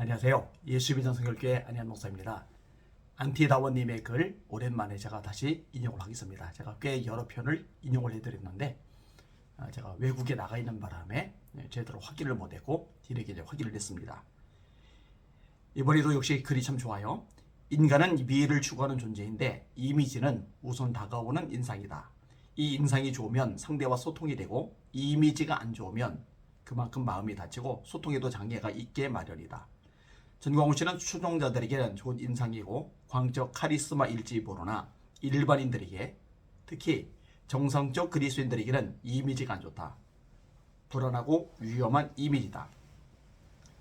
안녕하세요. 예수비전 성결교회 안희한 목사입니다. 안티다원님의 글 오랜만에 제가 다시 인용을 하겠습니다. 제가 꽤 여러 편을 인용을 해드렸는데 제가 외국에 나가 있는 바람에 제대로 확인을 못했고 뒤늦게 이제 확인을 했습니다. 이번에도 역시 글이 참 좋아요. 인간은 미래를 추구하는 존재인데 이미지는 우선 다가오는 인상이다. 이 인상이 좋으면 상대와 소통이 되고 이 이미지가 안 좋으면 그만큼 마음이 다치고 소통에도 장애가 있게 마련이다. 전광훈 씨는 추종자들에게는 좋은 인상이고 광적 카리스마 일지보로나 일반인들에게 특히 정상적 그리스도인들에게는 이미지가 안 좋다. 불안하고 위험한 이미지다.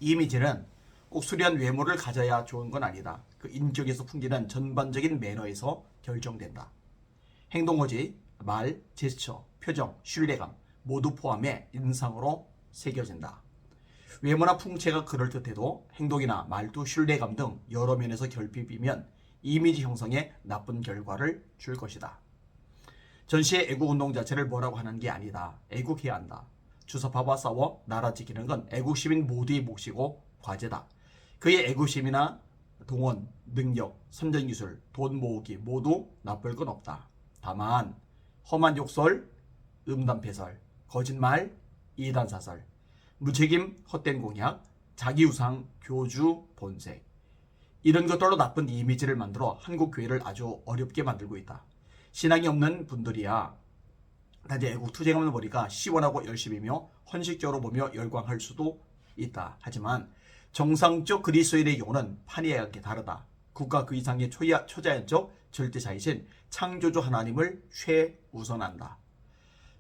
이미지는 꼭 수려한 외모를 가져야 좋은 건 아니다. 그 인격에서 풍기는 전반적인 매너에서 결정된다. 행동거지, 말, 제스처, 표정, 신뢰감 모두 포함해 인상으로 새겨진다. 외모나 풍채가 그럴듯해도 행동이나 말투, 신뢰감 등 여러 면에서 결핍이면 이미지 형성에 나쁜 결과를 줄 것이다. 전시의 애국운동 자체를 뭐라고 하는 게 아니다. 애국해야 한다. 주사파와 싸워 나라 지키는 건 애국시민 모두의 몫이고 과제다. 그의 애국심이나 동원, 능력, 선전기술, 돈 모으기 모두 나쁠 건 없다. 다만 험한 욕설, 음담패설, 거짓말, 이단사설, 무책임 헛된 공약, 자기우상, 교주, 본색 이런 것들로 나쁜 이미지를 만들어 한국 교회를 아주 어렵게 만들고 있다. 신앙이 없는 분들이야 단지 애국 투쟁하는 머리가 시원하고 열심히며 헌식적으로 보며 열광할 수도 있다. 하지만 정상적 그리스도인의 경우는 판이하게 다르다. 국가 그 이상의 초자연적 절대자이신 창조주 하나님을 최우선한다.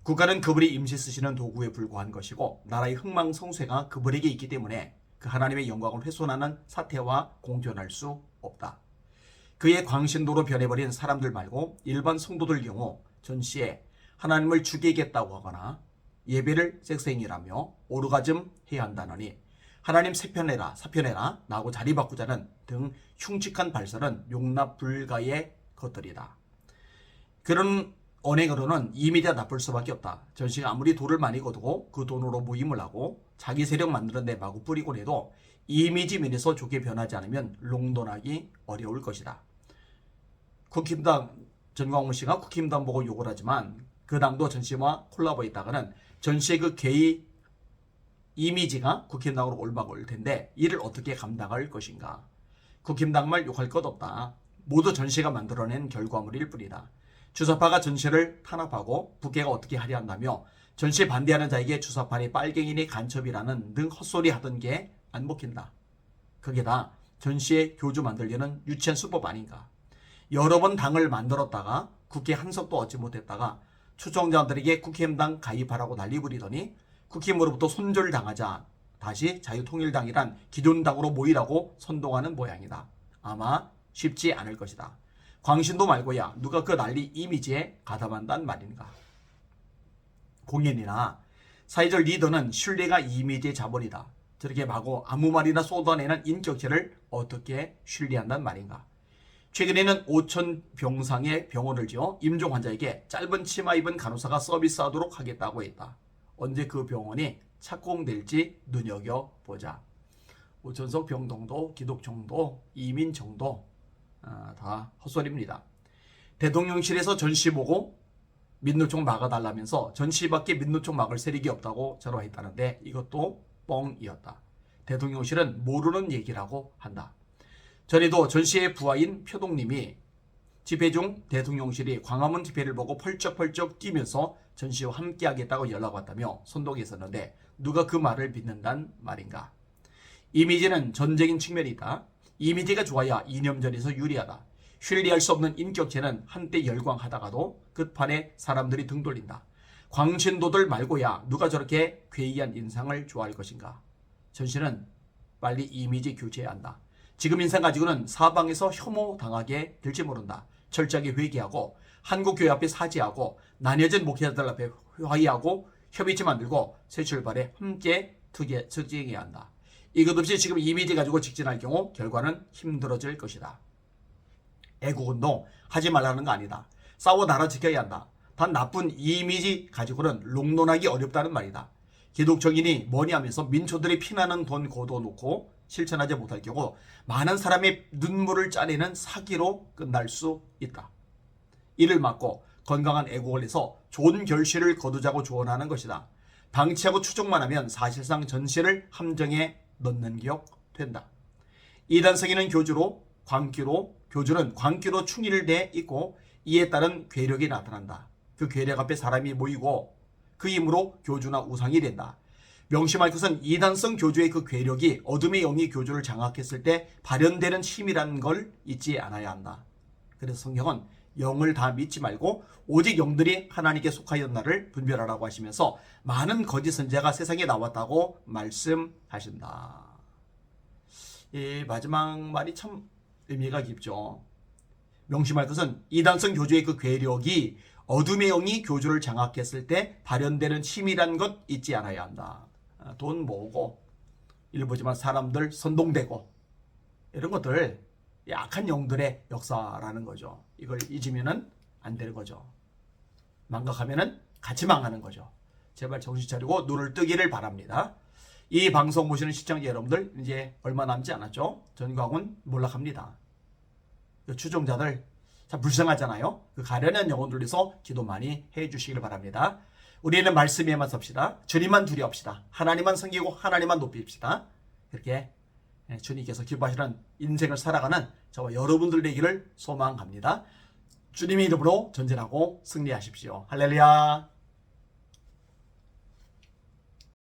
국가는 그분이 임시 쓰시는 도구에 불과한 것이고 나라의 흥망성쇠가 그분에게 있기 때문에 그 하나님의 영광을 훼손하는 사태와 공존할 수 없다. 그의 광신도로 변해버린 사람들 말고 일반 성도들 경우 전시에 하나님을 죽이겠다고 하거나 예배를 섹스행위라며 오르가즘 해야 한다느니 하나님 사편해라 나하고 자리 바꾸자는 등 흉측한 발설은 용납 불가의 것들이다. 그런 언행으로는 이미지가 나쁠 수밖에 없다. 전시가 아무리 돈을 많이 거두고 그 돈으로 모임을 하고 자기 세력 만드는 데 마구 뿌리고 해도 이미지 면에서 좋게 변하지 않으면 롱돈하기 어려울 것이다. 국힘당 전광훈 씨가 국힘당 보고 욕을 하지만 그 당도 전시와 콜라보했다가는 전시의 그 개의 이미지가 국힘당으로 올바올 텐데 이를 어떻게 감당할 것인가. 국힘당말 욕할 것 없다. 모두 전시가 만들어낸 결과물일 뿐이다. 주사파가 전시를 탄압하고 국회가 어떻게 하려 한다며 전시에 반대하는 자에게 주사파니 빨갱이니 간첩이라는 등 헛소리 하던 게 안 먹힌다. 그게 다 전시에 교주 만들려는 유치한 수법 아닌가. 여러 번 당을 만들었다가 국회 한석도 얻지 못했다가 추종자들에게 국힘당 가입하라고 난리 부리더니 국힘으로부터 손절당하자 다시 자유통일당이란 기존당으로 모이라고 선동하는 모양이다. 아마 쉽지 않을 것이다. 광신도 말고야 누가 그 난리 이미지에 가담한단 말인가. 공연이나 사회적 리더는 신뢰가 이미지의 자본이다. 저렇게 마구 아무 말이나 쏟아내는 인격체를 어떻게 신뢰한단 말인가. 최근에는 5천 병상의 병원을 지어 임종 환자에게 짧은 치마 입은 간호사가 서비스하도록 하겠다고 했다. 언제 그 병원이 착공될지 눈여겨보자. 5천석 병동도 기독정도 이민정도 다 헛소리입니다. 대통령실에서 전시 보고 민노총 막아달라면서 전시 밖에 민노총 막을 세력이 없다고 전화했다는데 이것도 뻥이었다. 대통령실은 모르는 얘기라고 한다. 전에도 전시의 부하인 표동님이 집회 중 대통령실이 광화문 집회를 보고 펄쩍펄쩍 뛰면서 전시와 함께하겠다고 연락 왔다며 선동했었는데 누가 그 말을 믿는단 말인가. 이미지는 전적인 측면이 있다. 이미지가 좋아야 이념전에서 유리하다. 신뢰할 수 없는 인격체는 한때 열광하다가도 끝판에 사람들이 등 돌린다. 광신도들 말고야 누가 저렇게 괴이한 인상을 좋아할 것인가. 전시는 빨리 이미지 교체해야 한다. 지금 인상 가지고는 사방에서 혐오당하게 될지 모른다. 철저하게 회개하고 한국교회 앞에 사죄하고 나뉘어진 목회자들 앞에 화의하고 협의체 만들고 새 출발에 함께 투쟁해야 한다. 이것 없이 지금 이미지 가지고 직진할 경우 결과는 힘들어질 것이다. 애국운동 하지 말라는 거 아니다. 싸워 나라 지켜야 한다. 단 나쁜 이미지 가지고는 롱론하기 어렵다는 말이다. 기독 정인이 뭐냐 하면서 민초들이 피나는 돈 거둬놓고 실천하지 못할 경우 많은 사람의 눈물을 짜내는 사기로 끝날 수 있다. 이를 막고 건강한 애국을 해서 좋은 결실을 거두자고 조언하는 것이다. 방치하고 추종만 하면 사실상 전시를 함정에 넣는 격 된다. 이단성인은 교주는 광기로 충일돼 있고 이에 따른 괴력이 나타난다. 그 괴력 앞에 사람이 모이고 그 힘으로 교주나 우상이 된다. 명심할 것은 이단성 교주의 그 괴력이 어둠의 영이 교주를 장악했을 때 발현되는 힘이라는 걸 잊지 않아야 한다. 그래서 성경은 영을 다 믿지 말고 오직 영들이 하나님께 속하였나를 분별하라고 하시면서 많은 거짓 선지자가 세상에 나왔다고 말씀하신다. 이 마지막 말이 참 의미가 깊죠. 명심할 것은 이단성 교주의 그 괴력이 어둠의 영이 교주를 장악했을 때 발현되는 힘이란 것 잊지 않아야 한다. 돈 모으고 일부지만 사람들 선동되고 이런 것들 악한 영들의 역사라는 거죠. 이걸 잊으면은 안 되는 거죠. 망각하면은 같이 망하는 거죠. 제발 정신 차리고 눈을 뜨기를 바랍니다. 이 방송 보시는 시청자 여러분들 이제 얼마 남지 않았죠? 전광훈 몰락합니다. 추종자들 참 불쌍하잖아요. 그 가련한 영혼들 위해서 기도 많이 해주시길 바랍니다. 우리는 말씀에만 섭시다. 주님만 두려워합시다. 하나님만 섬기고 하나님만 높입시다. 그렇게 주님께서 기뻐하시는 인생을 살아가는 저와 여러분들 되기를 소망합니다. 주님의 이름으로 전진하고 승리하십시오. 할렐루야.